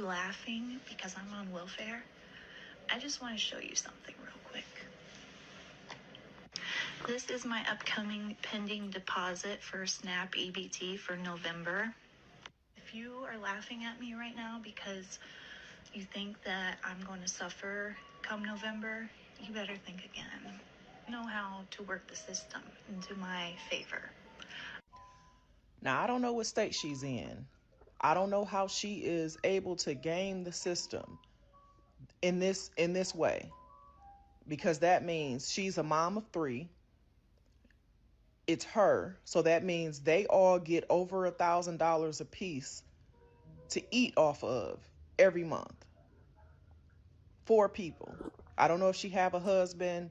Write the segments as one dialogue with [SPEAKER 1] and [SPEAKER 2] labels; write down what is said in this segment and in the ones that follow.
[SPEAKER 1] laughing because I'm on welfare, I just want to show you something real quick. This is my upcoming pending deposit for SNAP EBT for November. If you are laughing at me right now because you think that I'm going to suffer come November, you better think again. Know how to work the system into my favor.
[SPEAKER 2] Now, I don't know what state she's in. I don't know how she is able to game the system in this way, because that means she's a mom of 3. It's her, so that means they all get over $1,000 a piece to eat off of every month. 4 people. I don't know if she have a husband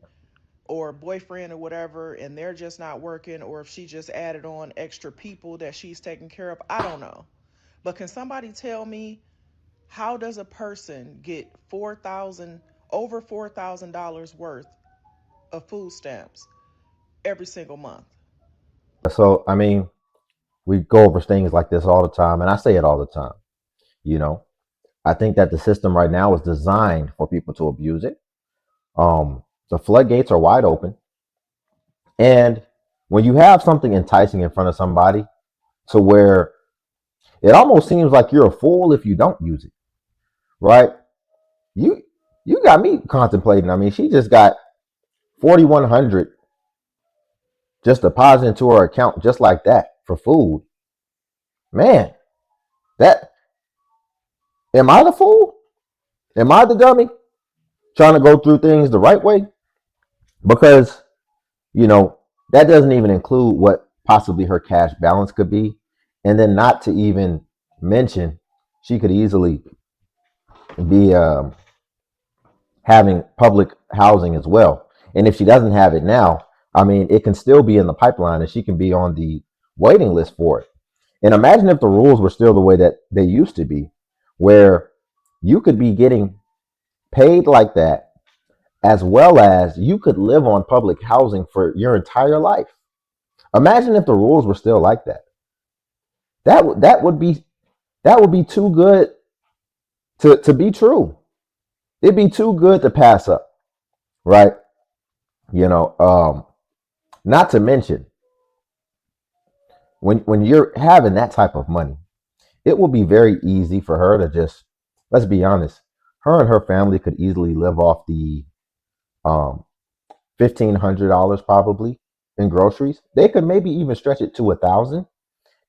[SPEAKER 2] or a boyfriend or whatever, and they're just not working, or if she just added on extra people that she's taking care of. I don't know. But can somebody tell me, how does a person get over $4,000 worth of food stamps every single month?
[SPEAKER 3] So, I mean, we go over things like this all the time, and I say it all the time. You know, I think that the system right now is designed for people to abuse it. The floodgates are wide open. And when you have something enticing in front of somebody to where it almost seems like you're a fool if you don't use it, right? You you got me contemplating. I mean, she just got 4,100 just deposited into her account just like that for food. Man, that am I the fool? Am I the dummy trying to go through things the right way? Because, you know, that doesn't even include what possibly her cash balance could be. And then not to even mention, she could easily be having public housing as well. And if she doesn't have it now, I mean, it can still be in the pipeline and she can be on the waiting list for it. And imagine if the rules were still the way that they used to be, where you could be getting paid like that, as well as you could live on public housing for your entire life. Imagine if the rules were still like that. That would be too good to be true. It'd be too good to pass up, right? You know, not to mention when you're having that type of money, it will be very easy for her to just, let's be honest, her and her family could easily live off the $1,500 probably in groceries. They could maybe even stretch it to 1,000,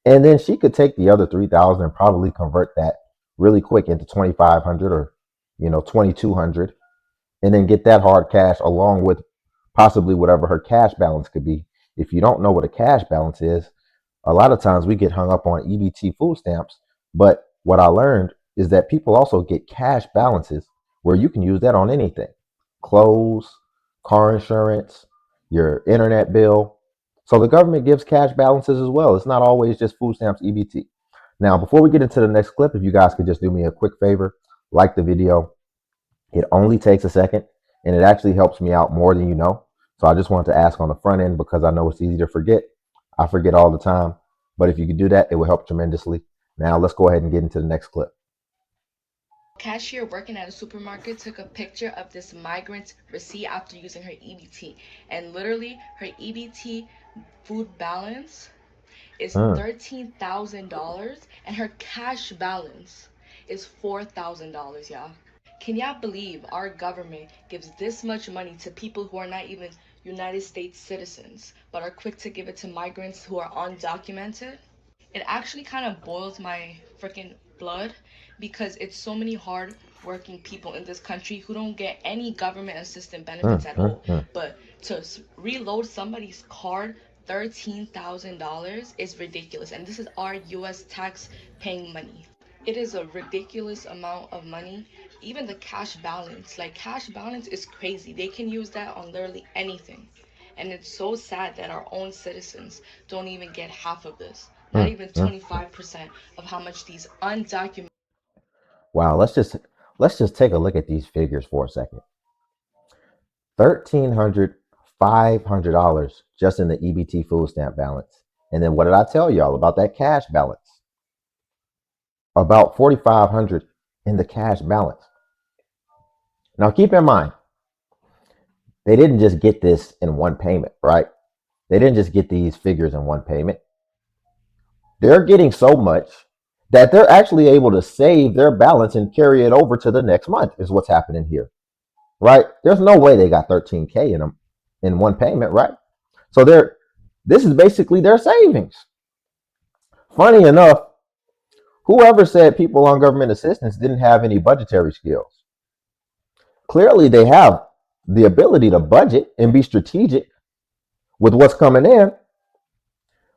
[SPEAKER 3] and then she could take the other 3,000 and probably convert that really quick into 2,500 or 2,200, and then get that hard cash along with possibly whatever her cash balance could be. If you don't know what a cash balance is, a lot of times we get hung up on EBT food stamps, but what I learned is that people also get cash balances where you can use that on anything: clothes, car insurance, your internet bill. So the government gives cash balances as well. It's not always just food stamps EBT. Now, before we get into the next clip, if you guys could just do me a quick favor, like the video. It only takes a second, and it actually helps me out more than you know. So I just wanted to ask on the front end, because I know it's easy to forget. I forget all the time. But if you could do that, it will help tremendously. Now, let's go ahead and get into the next clip.
[SPEAKER 4] Cashier working at a supermarket took a picture of this migrant's receipt after using her EBT. And literally, her EBT food balance is $13,000, and her cash balance is $4,000, y'all. Can y'all believe our government gives this much money to people who are not even United States citizens, but are quick to give it to migrants who are undocumented? It actually kind of boils my freaking blood, because it's so many hard working people in this country who don't get any government assistance benefits at all. But to reload somebody's card, $13,000 is ridiculous. And this is our US tax paying money. It is a ridiculous amount of money. Even the cash balance, like cash balance is crazy. They can use that on literally anything. And it's so sad that our own citizens don't even get half of this. Not even 25% of how much these undocumented.
[SPEAKER 3] Wow, let's just take a look at these figures for a second. $1,300, $500 just in the EBT food stamp balance. And then what did I tell y'all about that cash balance? About $4,500 in the cash balance. Now, keep in mind, they didn't just get this in one payment, right? They didn't just get these figures in one payment. They're getting so much that they're actually able to save their balance and carry it over to the next month is what's happening here, right? There's no way they got 13K in them in one payment, right? So this is basically their savings. Funny enough, whoever said people on government assistance didn't have any budgetary skills? Clearly, they have the ability to budget and be strategic with what's coming in.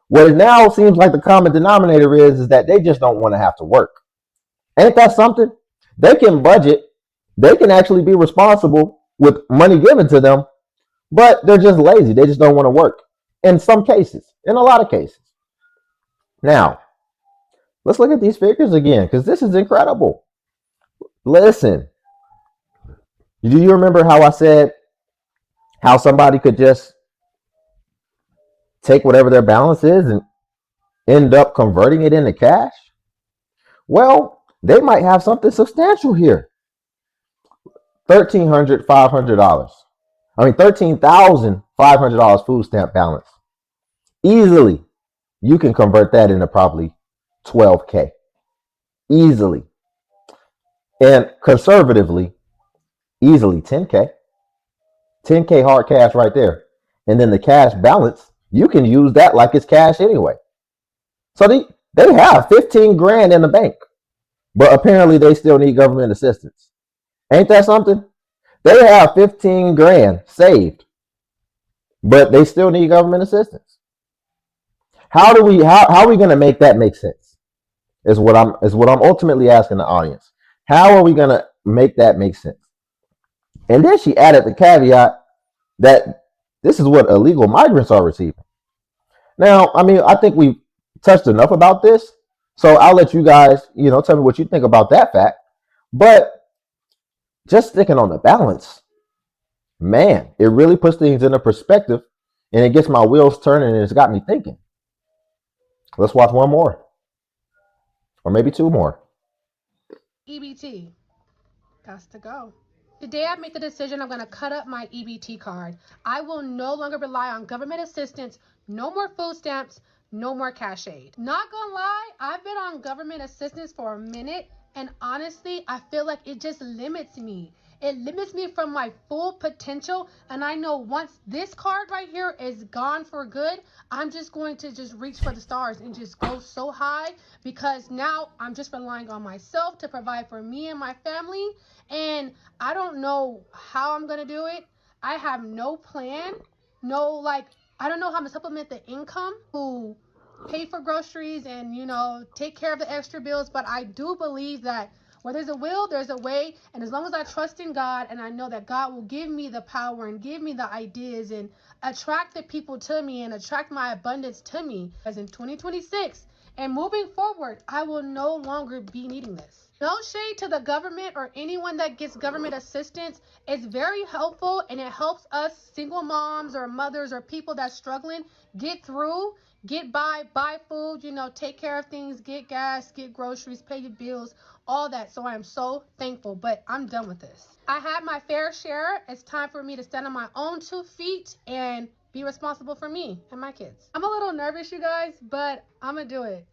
[SPEAKER 3] What it now seems like the common denominator is that they just don't want to have to work. Ain't that something? They can budget. They can actually be responsible with money given to them, but they're just lazy. They just don't want to work in some cases, in a lot of cases. Now, let's look at these figures again, because this is incredible. Listen, do you remember how I said how somebody could just take whatever their balance is and end up converting it into cash? Well, they might have something substantial here. $13,500. $13,500 food stamp balance. Easily, you can convert that into probably 12K. Easily. And conservatively, easily 10K. 10K hard cash right there. And then the cash balance, you can use that like it's cash anyway. So they have 15 grand in the bank, but apparently they still need government assistance. Ain't that something? They have 15 grand saved, but they still need government assistance. How are we going to make that make sense? Is what I'm ultimately asking the audience. How are we going to make that make sense? And then she added the caveat that this is what illegal migrants are receiving. Now, I think we've touched enough about this, so I'll let you guys, tell me what you think about that fact. But just sticking on the balance, man, it really puts things into perspective, and it gets my wheels turning, and it's got me thinking. Let's watch one more, or maybe two more.
[SPEAKER 5] EBT. Got to go. Today I make the decision I'm going to cut up my EBT card. I will no longer rely on government assistance, no more food stamps, no more cash aid. Not gonna lie, I've been on government assistance for a minute, and honestly, I feel like it just limits me. It limits me from my full potential, and I know once this card right here is gone for good, I'm just going to just reach for the stars and just go so high, because now I'm just relying on myself to provide for me and my family, and I don't know how I'm gonna do it. I have no plan, I don't know how I'm gonna supplement the income to pay for groceries and, take care of the extra bills. But I do believe that where there's a will, there's a way. And as long as I trust in God and I know that God will give me the power and give me the ideas and attract the people to me and attract my abundance to me, as in 2026 and moving forward, I will no longer be needing this. No shade to the government or anyone that gets government assistance. It's very helpful, and it helps us single moms or mothers or people that's struggling get through, get by, buy food, take care of things, get gas, get groceries, pay your bills, all that. So I am so thankful, but I'm done with this. I had my fair share. It's time for me to stand on my own 2 feet and be responsible for me and my kids. I'm a little nervous, you guys, but I'm gonna do it.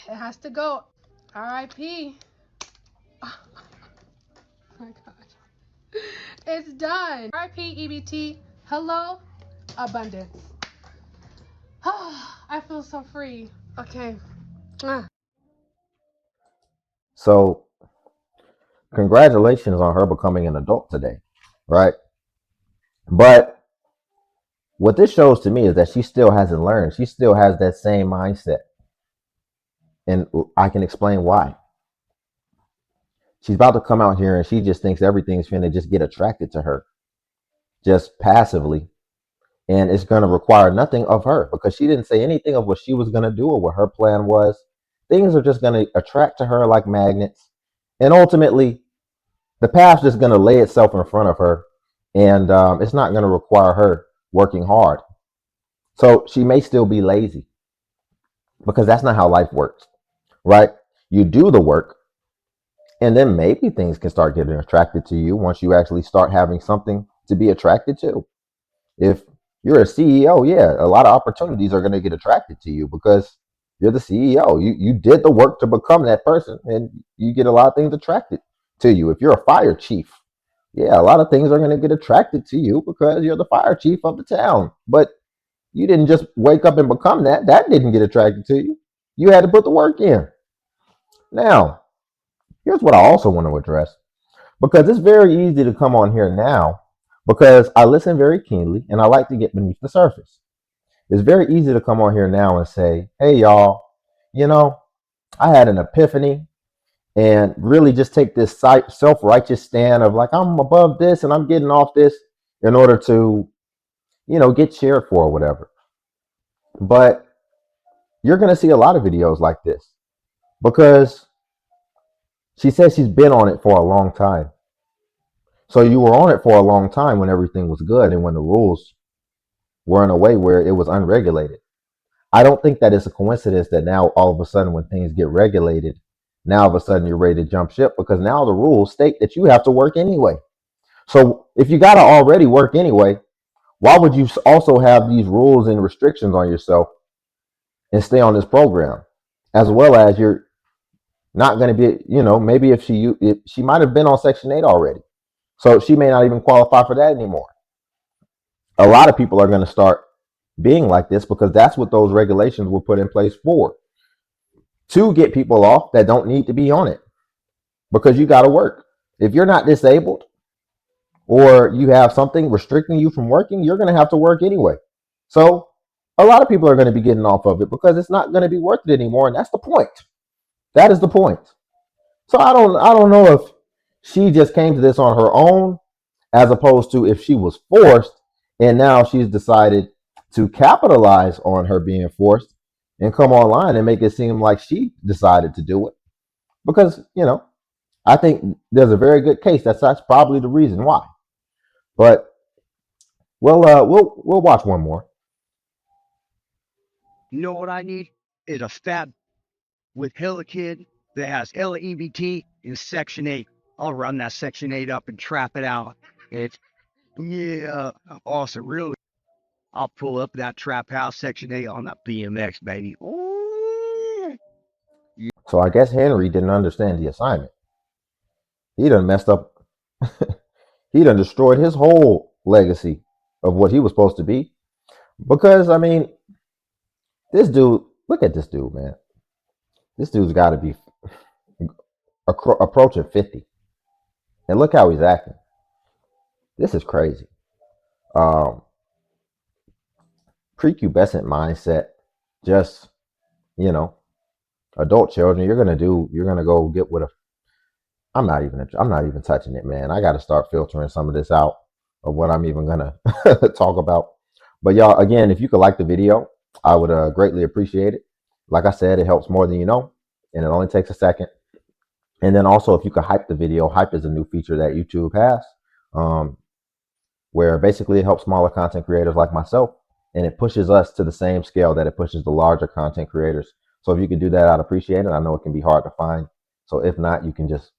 [SPEAKER 5] It has to go. R.I.P. Oh my gosh. It's done. R.I.P. EBT. Hello, abundance. I feel so free. Okay.
[SPEAKER 3] So, congratulations on her becoming an adult today, right? But what this shows to me is that she still hasn't learned. She still has that same mindset. And I can explain why. She's about to come out here and she just thinks everything's finna just get attracted to her, just passively. And it's going to require nothing of her because she didn't say anything of what she was going to do or what her plan was. Things are just going to attract to her like magnets. And ultimately, the path's just going to lay itself in front of her. And it's not going to require her working hard. So she may still be lazy because that's not how life works, right? You do the work, and then maybe things can start getting attracted to you once you actually start having something to be attracted to. If you're a CEO, yeah, a lot of opportunities are going to get attracted to you because you're the CEO. You did the work to become that person, and you get a lot of things attracted to you. If you're a fire chief, yeah, a lot of things are going to get attracted to you because you're the fire chief of the town. But you didn't just wake up and become that. That didn't get attracted to you. You had to put the work in. Now, here's what I also want to address, because it's very easy to come on here now because I listen very keenly and I like to get beneath the surface. It's very easy to come on here now and say, hey, y'all, you know, I had an epiphany, and really just take this self-righteous stand of like, I'm above this and I'm getting off this in order to, get shared for or whatever. But you're going to see a lot of videos like this because she says she's been on it for a long time. So you were on it for a long time when everything was good and when the rules were in a way where it was unregulated. I don't think that it's a coincidence that now all of a sudden when things get regulated, now all of a sudden you're ready to jump ship because now the rules state that you have to work anyway. So if you got to already work anyway, why would you also have these rules and restrictions on yourself and stay on this program? As well as you're not going to be, maybe if she might have been on Section 8 already. So she may not even qualify for that anymore. A lot of people are going to start being like this because that's what those regulations were put in place for, to get people off that don't need to be on it, because you got to work. If you're not disabled or you have something restricting you from working, you're going to have to work anyway. So a lot of people are going to be getting off of it because it's not going to be worth it anymore. And that's the point. That is the point. So I don't know if she just came to this on her own, as opposed to if she was forced and now she's decided to capitalize on her being forced and come online and make it seem like she decided to do it. Because, I think there's a very good case that's probably the reason why. But we'll watch one more.
[SPEAKER 6] You know what I need is a fat with hella kid that has hella EBT in Section 8. I'll run that Section 8 up and trap it out. It's, yeah, awesome, really. I'll pull up that trap house Section 8 on that BMX, baby. Ooh.
[SPEAKER 3] So I guess Henry didn't understand the assignment. He done messed up. He done destroyed his whole legacy of what he was supposed to be. Because, this dude, look at this dude, man. This dude's got to be approaching 50. And look how he's acting. This is crazy. Prepubescent mindset. Just, adult children. You're gonna go get with a. I'm not even touching it, man. I got to start filtering some of this out of what I'm even gonna talk about. But y'all, again, if you could like the video, I would greatly appreciate it. Like I said, it helps more than you know, and it only takes a second. And then also, if you could hype the video, hype is a new feature that YouTube has, where basically it helps smaller content creators like myself, and it pushes us to the same scale that it pushes the larger content creators. So if you could do that, I'd appreciate it. I know it can be hard to find. So if not, you can just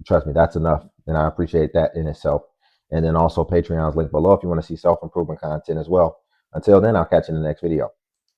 [SPEAKER 3] trust me, that's enough. And I appreciate that in itself. And then also Patreon's link below if you want to see self-improvement content as well. Until then, I'll catch you in the next video.